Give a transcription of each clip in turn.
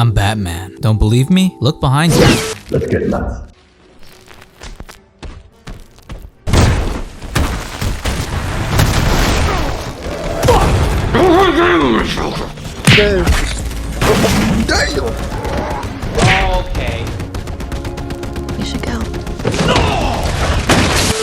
I'm Batman. Don't believe me? Look behind you. Let's get nuts. Okay. You should go.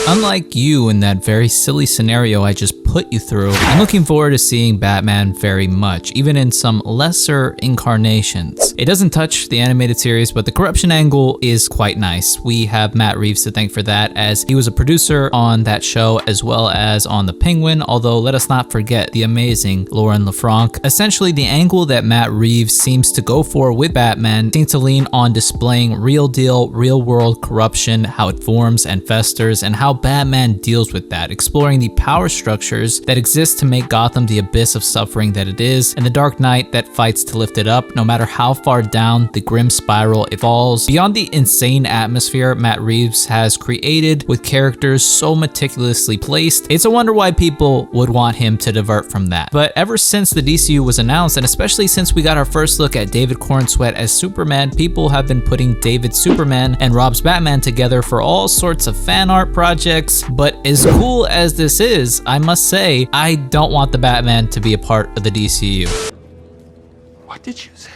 Unlike you in that very silly scenario I just put you through, I'm looking forward to seeing Batman very much, even in some lesser incarnations. It doesn't touch the animated series, but the corruption angle is quite nice. We have Matt Reeves to thank for that, as he was a producer on that show as well as on The Penguin, although let us not forget the amazing Lauren LaFranc. Essentially, the angle that Matt Reeves seems to go for with Batman seems to lean on displaying real deal, real world corruption, how it forms and festers, and how Batman deals with that, exploring the power structures that exist to make Gotham the abyss of suffering that it is, and the Dark Knight that fights to lift it up, no matter how far down the grim spiral it falls. Beyond the insane atmosphere Matt Reeves has created with characters so meticulously placed, it's a wonder why people would want him to divert from that. But ever since the DCU was announced, and especially since we got our first look at David Cornsweet as Superman, people have been putting David Superman and Rob's Batman together for all sorts of fan art projects. But as cool as this is, I must say, I don't want the Batman to be a part of the DCU. What did you say?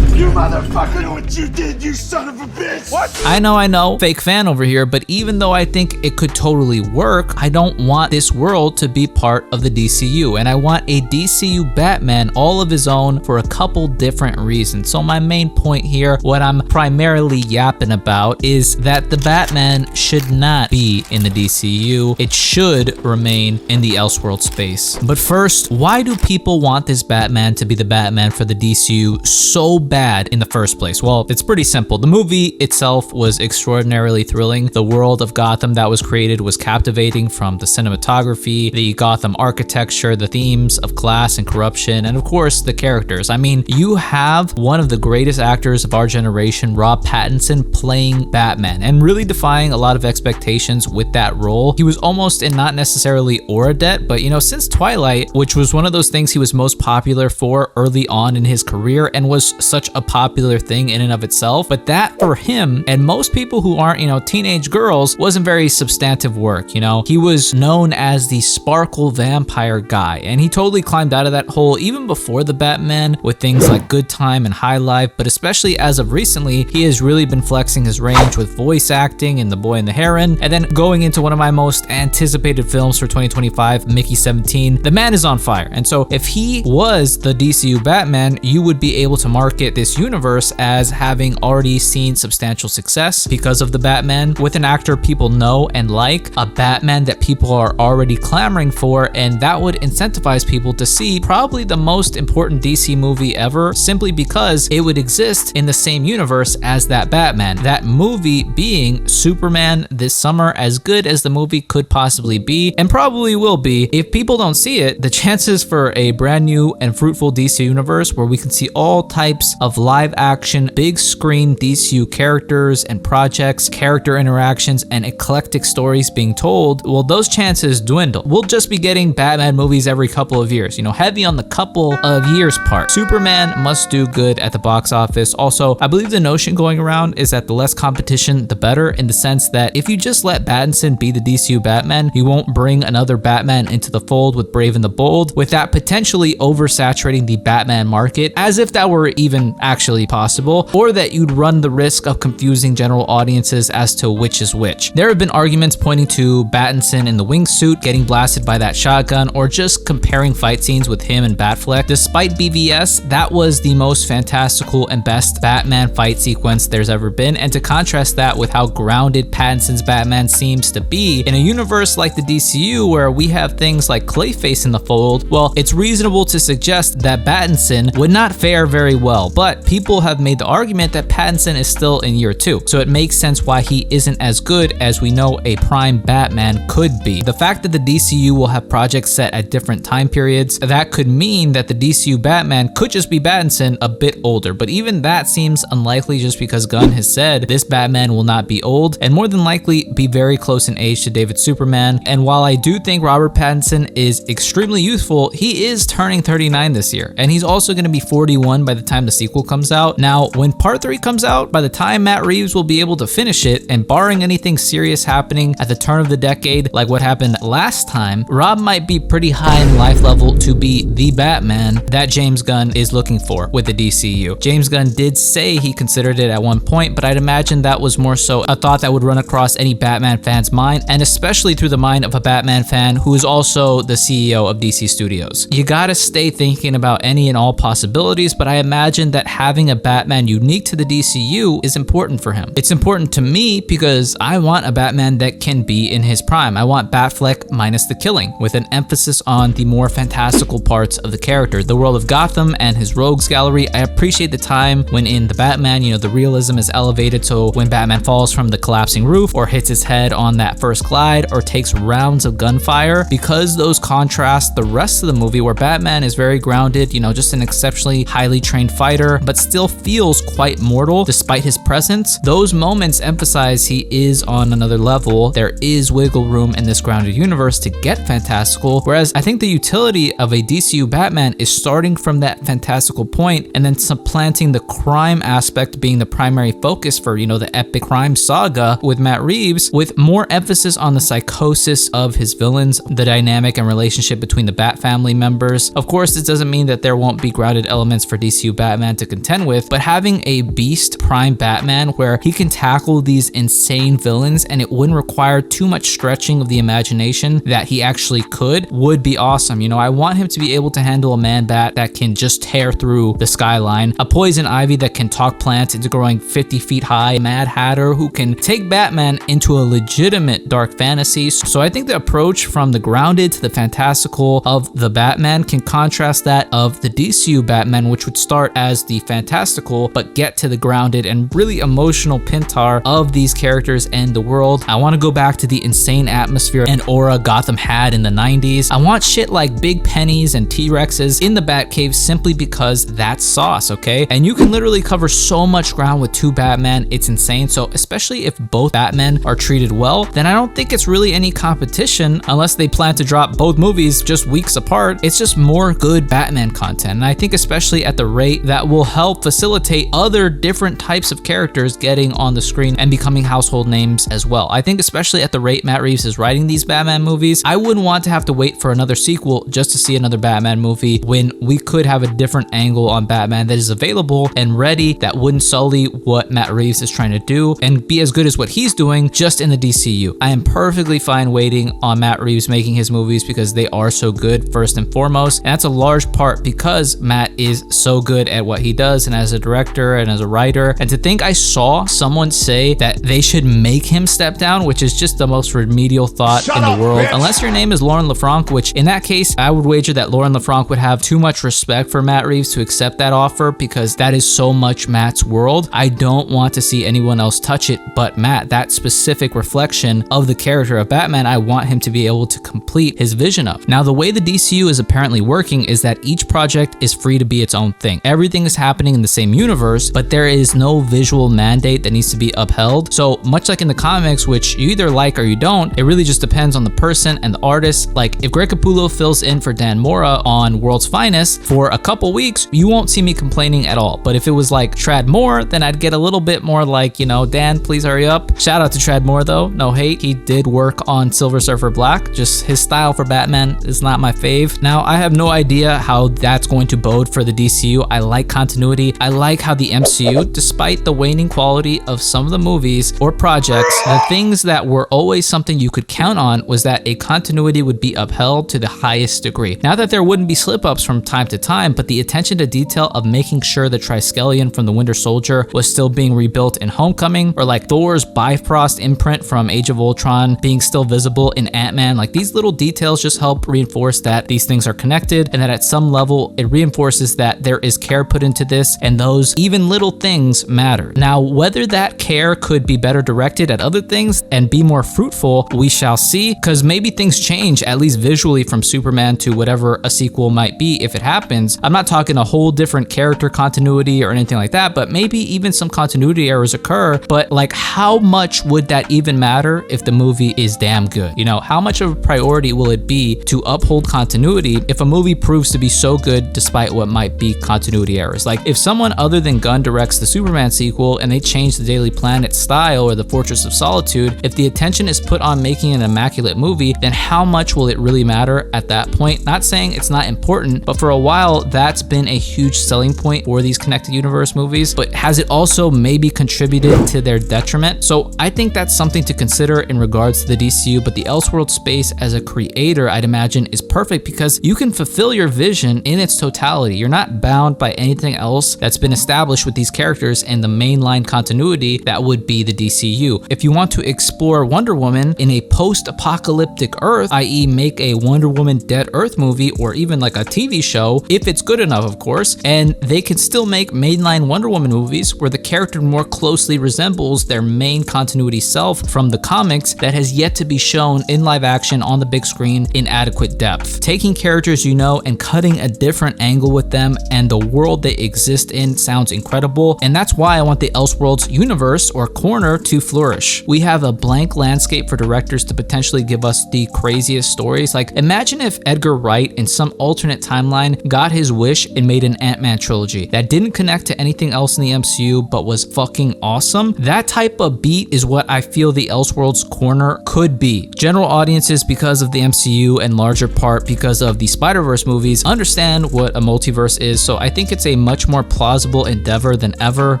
You motherfucker know what you did, you son of a bitch! What? I know, fake fan over here, but even though I think it could totally work, I don't want this world to be part of the DCU, and I want a DCU Batman all of his own for a couple different reasons. So my main point here, what I'm primarily yapping about, is that the Batman should not be in the DCU. It should remain in the Elseworlds space. But first, why do people want this Batman to be the Batman for the DCU so bad in the first place? Well, it's pretty simple. The movie itself was extraordinarily thrilling. The world of Gotham that was created was captivating, from the cinematography, the Gotham architecture, the themes of class and corruption, and of course the characters. I mean, you have one of the greatest actors of our generation, Rob Pattinson, playing Batman and really defying a lot of expectations with that role. He was almost in not necessarily aura debt, but you know, since Twilight, which was one of those things he was most popular for early on in his career and was such a popular thing in and of itself, but that for him and most people who aren't, you know, teenage girls, wasn't very substantive work. You know, he was known as the sparkle vampire guy, and he totally climbed out of that hole even before the Batman with things like Good Time and High Life, but especially as of recently, he has really been flexing his range with voice acting in The Boy and the Heron, and then going into one of my most anticipated films for 2025, Mickey 17. The man is on fire, and so if he was the DCU Batman, you would be able to market this universe as having already seen substantial success because of the Batman, with an actor people know and like, a Batman that people are already clamoring for, and that would incentivize people to see probably the most important DC movie ever, simply because it would exist in the same universe as that Batman. That movie being Superman this summer, as good as the movie could possibly be, and probably will be. If people don't see it, the chances for a brand new and fruitful DC universe where we can see all types of live action, big screen DCU characters and projects, character interactions, and eclectic stories being told, well, those chances dwindle. We'll just be getting Batman movies every couple of years, you know, heavy on the couple of years part. Superman must do good at the box office. Also, I believe the notion going around is that the less competition, the better, in the sense that if you just let Pattinson be the DCU Batman, you won't bring another Batman into the fold with Brave and the Bold, with that potentially oversaturating the Batman market, as if that were even actually possible, or that you'd run the risk of confusing general audiences as to which is which. There have been arguments pointing to Pattinson in the wingsuit getting blasted by that shotgun, or just comparing fight scenes with him and Batfleck. Despite BVS, that was the most fantastical and best Batman fight sequence there's ever been, and to contrast that with how grounded Pattinson's Batman seems to be in a universe like the DCU where we have things like Clayface in the fold, well, it's reasonable to suggest that Pattinson would not fare very well. But but people have made the argument that Pattinson is still in year 2, so it makes sense why he isn't as good as we know a prime Batman could be. The fact that the DCU will have projects set at different time periods, that could mean that the DCU Batman could just be Pattinson a bit older, but even that seems unlikely just because Gunn has said this Batman will not be old and more than likely be very close in age to David Superman. And while I do think Robert Pattinson is extremely youthful, he is turning 39 this year, and he's also going to be 41 by the time the sequel comes out. Now, when part 3 comes out, by the time Matt Reeves will be able to finish it, and barring anything serious happening at the turn of the decade like what happened last time, Rob might be pretty high in life level to be the Batman that James Gunn is looking for with the DCU. James Gunn did say he considered it at one point, but I'd imagine that was more so a thought that would run across any Batman fan's mind, and especially through the mind of a Batman fan who is also the CEO of DC Studios. You gotta stay thinking about any and all possibilities, but I imagine that having a Batman unique to the DCU is important for him. It's important to me because I want a Batman that can be in his prime. I want Batfleck minus the killing, with an emphasis on the more fantastical parts of the character, the world of Gotham and his rogues gallery. I appreciate the time when in the Batman, you know, the realism is elevated, so when Batman falls from the collapsing roof or hits his head on that first glide or takes rounds of gunfire, because those contrast the rest of the movie where Batman is very grounded, you know, just an exceptionally highly trained fighter, but still feels quite mortal despite his presence. Those moments emphasize he is on another level. There is wiggle room in this grounded universe to get fantastical, whereas I think the utility of a DCU Batman is starting from that fantastical point and then supplanting the crime aspect being the primary focus for, you know, the epic crime saga with Matt Reeves, with more emphasis on the psychosis of his villains, the dynamic and relationship between the Bat family members. Of course, this doesn't mean that there won't be grounded elements for DCU Batman to contend with, but having a beast prime Batman where he can tackle these insane villains and it wouldn't require too much stretching of the imagination that he actually could would be awesome. You know, I want him to be able to handle a Man-Bat that can just tear through the skyline, a Poison Ivy that can talk plants into growing 50 feet high, Mad Hatter who can take Batman into a legitimate dark fantasy. So I think the approach from the grounded to the fantastical of the Batman can contrast that of the DCU Batman, which would start as the fantastical but get to the grounded and really emotional pintar of these characters and the world. I want to go back to the insane atmosphere and aura Gotham had in the 90s. I want shit like big pennies and T-Rexes in the Batcave simply because that's sauce, okay? And you can literally cover so much ground with 2 Batman, it's insane. So especially if both Batmen are treated well, then I don't think it's really any competition unless they plan to drop both movies just weeks apart. It's just more good Batman content. And I think especially at the rate that will help facilitate other different types of characters getting on the screen and becoming household names as well. I think especially at the rate Matt Reeves is writing these Batman movies, I wouldn't want to have to wait for another sequel just to see another Batman movie when we could have a different angle on Batman that is available and ready that wouldn't sully what Matt Reeves is trying to do and be as good as what he's doing just in the DCU. I am perfectly fine waiting on Matt Reeves making his movies because they are so good first and foremost, and that's a large part because Matt is so good at what he does and as a director and as a writer. And to think I saw someone say that they should make him step down, which is just the most remedial thought in the world, unless your name is Lauren LaFranc, which in that case I would wager that Lauren LaFranc would have too much respect for Matt Reeves to accept that offer because that is so much Matt's world. I don't want to see anyone else touch it but Matt. That specific reflection of the character of Batman, I want him to be able to complete his vision of. Now, the way the DCU is apparently working is that each project is free to be its own thing. Everything is happening in the same universe, but there is no visual mandate that needs to be upheld. So much like in the comics, which you either like or you don't, it really just depends on the person and the artist. Like if Greg Capullo fills in for Dan Mora on World's Finest for a couple weeks, you won't see me complaining at all. But if it was like Trad Moore, then I'd get a little bit more like, you know, Dan, please hurry up. Shout out to Trad Moore though, no hate. He did work on Silver Surfer Black. Just his style for Batman is not my fave. Now, I have no idea how that's going to bode for the DCU. I like continuity. I like how the MCU, despite the waning quality of some of the movies or projects, the things that were always something you could count on was that a continuity would be upheld to the highest degree. Not that there wouldn't be slip-ups from time to time, but the attention to detail of making sure the Triskelion from the Winter Soldier was still being rebuilt in Homecoming, or like Thor's Bifrost imprint from Age of Ultron being still visible in Ant-Man. Like these little details just help reinforce that these things are connected and that at some level it reinforces that there is care put into this, and those even little things matter. Now, whether that care could be better directed at other things and be more fruitful, we shall see, because maybe things change, at least visually, from Superman to whatever a sequel might be if it happens. I'm not talking a whole different character continuity or anything like that, but maybe even some continuity errors occur. But like, how much would that even matter if the movie is damn good? You know, how much of a priority will it be to uphold continuity if a movie proves to be so good despite what might be continuity errors? Like, if someone other than Gunn directs the Superman sequel and they change the Daily Planet style or the Fortress of Solitude, if the attention is put on making an immaculate movie, then how much will it really matter at that point? Not saying it's not important, but for a while that's been a huge selling point for these connected universe movies, but has it also maybe contributed to their detriment? So I think that's something to consider in regards to the DCU. But the Elseworlds space as a creator, I'd imagine, is perfect because you can fulfill your vision in its totality. You're not bound by anything else that's been established with these characters and the mainline continuity that would be the DCU. If you want to explore Wonder Woman in a post-apocalyptic Earth, i.e. make a Wonder Woman Dead Earth movie or even like a TV show, if it's good enough, of course, and they can still make mainline Wonder Woman movies where the character more closely resembles their main continuity self from the comics that has yet to be shown in live action on the big screen in adequate depth. Taking characters you know and cutting a different angle with them and the world they exist in sounds incredible, and that's why I want the Elseworlds universe or corner to flourish. We have a blank landscape for directors to potentially give us the craziest stories. Like, imagine if Edgar Wright in some alternate timeline got his wish and made an Ant-Man trilogy that didn't connect to anything else in the MCU but was fucking awesome. That type of beat is what I feel the Elseworlds corner could be. General audiences, because of the MCU and larger part because of the Spider-Verse movies, understand what a multiverse is, so I think it's a much more plausible endeavor than ever.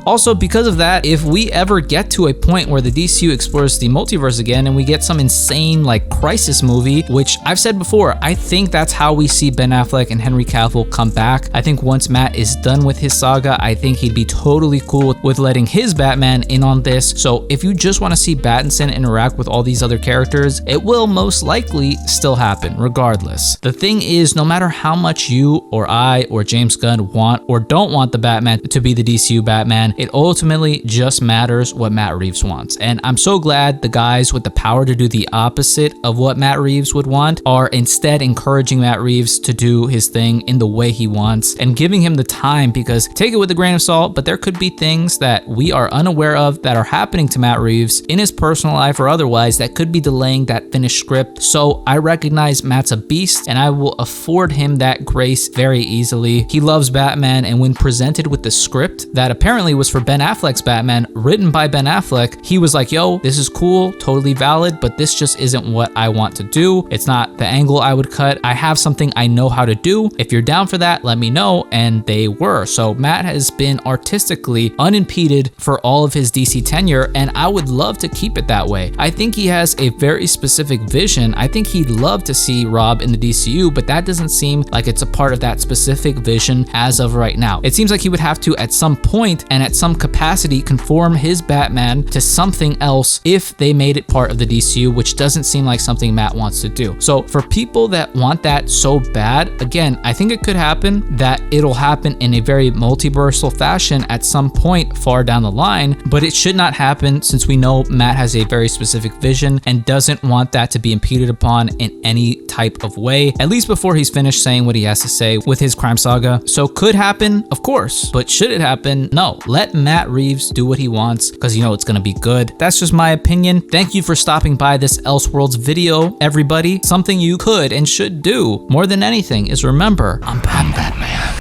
Also, because of that, if we ever get to a point where the DCU explores the multiverse again and we get some insane like crisis movie, which I've said before, I think that's how we see Ben Affleck and Henry Cavill come back. I think once Matt is done with his saga, I think he'd be totally cool with letting his Batman in on this. So if you just want to see Pattinson interact with all these other characters, it will most likely still happen regardless. The thing is, no matter how much you or I or James Gunn want or don't want the Batman to be the DCU Batman, it ultimately just matters what Matt Reeves wants. And I'm so glad the guys with the power to do the opposite of what Matt Reeves would want are instead encouraging Matt Reeves to do his thing in the way he wants and giving him the time, because take it with a grain of salt, but there could be things that we are unaware of that are happening to Matt Reeves in his personal life or otherwise that could be delaying that finished script. So I recognize Matt's a beast and I will afford him that grace very easily. He loves Batman, and when presented with the script that apparently was for Ben Affleck's Batman, written by Ben Affleck, he was like, yo, this is cool, totally valid, but this just isn't what I want to do. It's not the angle I would cut. I have something I know how to do. If you're down for that, let me know. And they were. So Matt has been artistically unimpeded for all of his DC tenure, and I would love to keep it that way. I think he has a very specific vision. I think he'd love to see Rob in the DCU, but that doesn't seem like it's a part of that specific vision as of right now. It seems like he would have to at some point and at some capacity conform his Batman to something else if they made it part of the DCU, which doesn't seem like something Matt wants to do. So for people that want that so bad, again, I think it could happen that it'll happen in a very multiversal fashion at some point far down the line, but it should not happen since we know Matt has a very specific vision and doesn't want that to be impeded upon in any type of way, at least before he's finished saying what he has to say with his crime saga. So could happen, of course, but should it happen? No. Let Matt Reeves do what he wants, because you know it's gonna be good. That's just my opinion. Thank you for stopping by this Elseworlds video, everybody. Something you could and should do more than anything is remember, I'm Batman.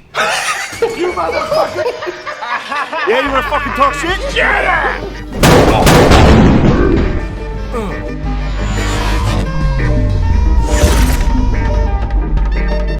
You motherfucker! Yeah, you wanna fucking talk shit? Get it!